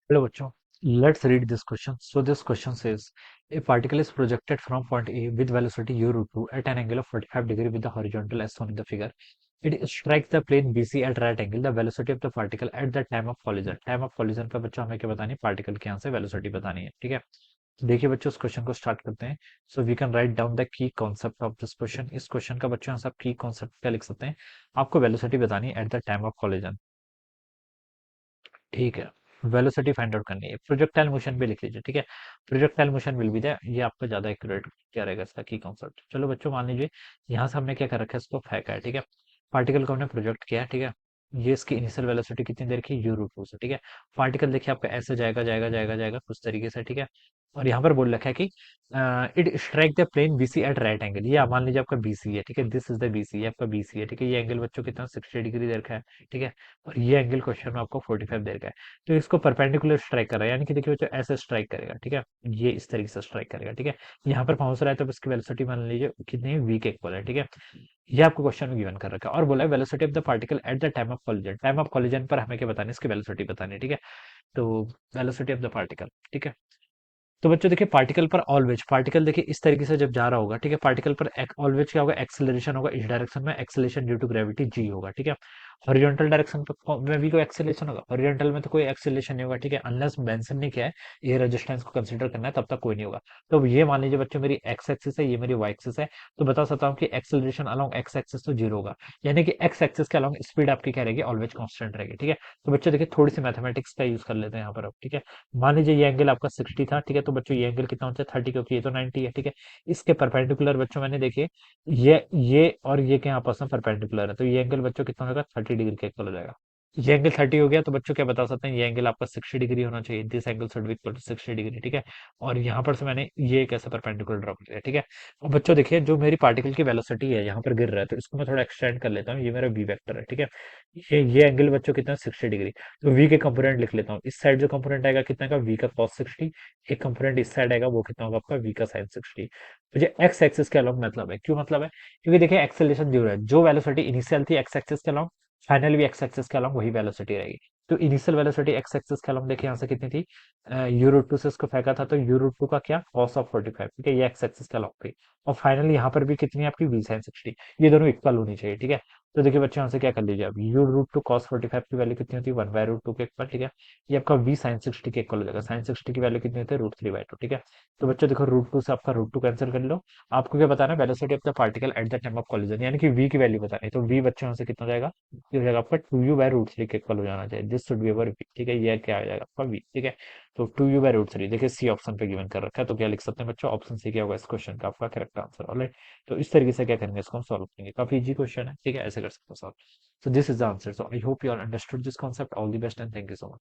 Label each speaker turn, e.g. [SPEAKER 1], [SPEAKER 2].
[SPEAKER 1] Hello, bachcho. Let's read this question. So this question says, a particle is projected from point A with velocity u root 2 at an angle of 45 degree with the horizontal as shown in the figure. It strikes the plane BC at right angle. The velocity of the particle at the time of collision. Time of collision पे बच्चों हमें क्या बतानी है? Particle के यहाँ से velocity बतानी है, ठीक है? तो देखिए बच्चों, इस क्वेश्चन को स्टार्ट करते हैं. So we can write down the key concept of this question. इस क्वेश्चन का बच्चों यहाँ से आप की कॉन्सेप्ट क्या लिख सकते हैं? आपको वेलोसिटी बतानी है at the time of collision, ठीक है? वेलोसिटी फाइंड आउट करनी है. प्रोजेक्टाइल मोशन भी लिख लीजिए, ठीक है? Projectile motion will be the, ये आपका ज्यादा एक्यूरेट क्या रहेगा इसका की कॉन्सेप्ट. चलो बच्चों, मान लीजिए यहाँ से हमने क्या कर रखा है, इसको फेंका है, ठीक है? पार्टिकल को हमने प्रोजेक्ट किया है, ठीक है? ये इसकी इनिशियल वेलोसिटी कितनी देर की, यू रूट टू से, ठीक है? पार्टिकल देखिए आपका ऐसे जाएगा जाएगा जाएगा जाएगा कुछ तरीके से, ठीक है? और यहाँ पर बोल रखा है कि it strike the plane BC at right angle. ये आप मान लीजिए आपका बीसी है, ठीक है? दिस इज द बीसी, ये आपका बीसी है, ठीक है? ये एंगल बच्चों कितना 60 डिग्री देर का है, ठीक है? और ये एंगल क्वेश्चन में आपको 45 देर का है. तो इसको परपेंडिकुलर स्ट्राइक कर रहा है, यानी कि देखिए बच्चों ऐसे स्ट्राइक करेगा, ठीक है? ये इस तरीके से स्ट्राइक करेगा, ठीक है? यहाँ पर पहुंच रहा है तो इसकी वेलोसिटी मान लीजिए कितनी है, वी के इक्वल है, ठीक है? ये आपको क्वेश्चन में गिवन कर रखा है और बोला है velocity of the particle at the time of collision. Time of collision पर हमें क्या बताना है, इसकी वेलोसिटी बतानी है, ठीक है? तो वेलोसिटी ऑफ द पार्टिकल, ठीक है? तो बच्चों देखिए, पार्टिकल पर ऑलवेज, पार्टिकल देखिए इस तरीके से जब जा रहा होगा, ठीक है? पार्टिकल पर ऑलवेज क्या होगा, एक्सेलरेशन होगा इस डायरेक्शन में, acceleration due to gravity G होगा, ठीक है? हॉरिजॉन्टल डायरेक्शन में भी कोई एक्सेलरेशन होगा, हॉरिजॉन्टल में तो कोई एक्सेलरेशन नहीं होगा, ठीक है? अनलेस बेंसन ने क्या है, ये रेजिस्टेंस को कंसीडर करना है, तब तक कोई नहीं होगा. तो ये मान लीजिए बच्चों, मेरी एक्स एक्सिस है, ये मेरी वाई एक्सिस है. तो बता सकता हूँ कि एक्सेलरेशन अलोंग एक्स एक्सिस तो जीरो होगा, यानी कि एक्स एक्सिस के अलोंग स्पीड आपकी क्या रहेगी, ऑलवेज कांस्टेंट रहेगी, ठीक है? तो बच्चों देखिए, थोड़ी सी मैथमेटिक्स का यूज कर लेते हैं यहाँ पर अब, ठीक है? मान लीजिए ये एंगल आपका 60 था, ठीक है? तो बच्चों ये एंगल कितना होता है, 30, क्योंकि ये तो 90 है, ठीक है? इसके परपेंडिकुलर बच्चों मैंने देखिए, ये और ये के आपस में परपेंडिकुलर है, तो ये एंगल बच्चों कितना होगा, 30 डिग्री के इक्वल हो जाएगा. ये एंगल 30 हो गया, तो बच्चों क्या बता सकते हैं, ये एंगल आपका 60 डिग्री होना चाहिए. This angle should be equal to 60 degree, ठीक है? और यहाँ पर से मैंने ये कैसे परपेंडिकुलर ड्रॉ कर दिया, ठीक है? और बच्चों देखिए, जो मेरी पार्टिकल की वेलोसिटी है यहाँ पर गिर रहा है, तो इसको मैं थोड़ा एक्सटेंड कर लेता हूँ. ये मेरा वी वेक्टर है, ठीक है? ये एंगल बच्चों कितना, 60 डिग्री. तो वी के कंपोनेंट लिख लेता हूँ. इस साइड जो कंपोनेंट आएगा कितना का, वी का कॉस 60. एक कंपोनेंट इस साइड आएगा, वो कितना होगा आपका, वी का साइन 60. मुझे एक्स एक्सिस के अलॉन्ग मतलब है, क्यों मतलब है? क्योंकि देखिए एक्सेलरेशन जीरो है, जो वेलोसिटी इनिशियल थी एक्स एक्सिस के अलॉन्ग, फाइनल भी एक्स एक्सिस के अलॉन्ग वही वेलोसिटी रहेगी. तो इनिशियल वेलोसिटी एक्स एक्सिस के अलॉन्ग देखिए यहाँ से कितनी थी, यू रूट टू से इसको फेंका था, तो यू रूट टू का क्या, कॉस ऑफ 45, ठीक है? ये एक्स एक्सिस के अलॉन्ग थी. और फाइनली यहाँ पर भी कितनी है आपकी, वी साइन 60. ये दोनों इक्वल होनी चाहिए, ठीक है? तो देखिए बच्चों, यहाँ से क्या कर लीजिए, अब यू रूट टू कॉस 45 की वैल्यू कितनी होती है, 1/√2 के इक्वल, ठीक है? ये आपका वी साइन 60 के इक्वल हो जाएगा. साइन 60 की वैल्यू कितनी होती है, √3/2, ठीक है? तो बच्चों देखो, √2 से आपका √2 कैंसिल कर लो. आपको क्या बताना है, velocity of the particle at the time of collision, यानी कि वी की वैल्यू बतानी है. तो वी बच्चों यहाँ से कितना हो जाएगा, ये हो जाएगा आपका 2u/√3 के इक्वल हो जाना चाहिए. This should be our V, ठीक है? ये क्या आ जाएगा आपका वी, ठीक है? तो 2u/√3, देखिए सी ऑप्शन पे गिवन कर रखा है, तो क्या लिख सकते हैं बच्चों, ऑप्शन सी क्या होगा इस क्वेश्चन का आपका करेक्ट आंसर. ऑलराइट, तो इस तरीके से क्या करेंगे, इसको हम सॉल्व करेंगे. काफी इजी क्वेश्चन है, ठीक है? ऐसे कर सकते हो solve. So this is the answer. So I hope you all understood this concept. All the best and thank you so much.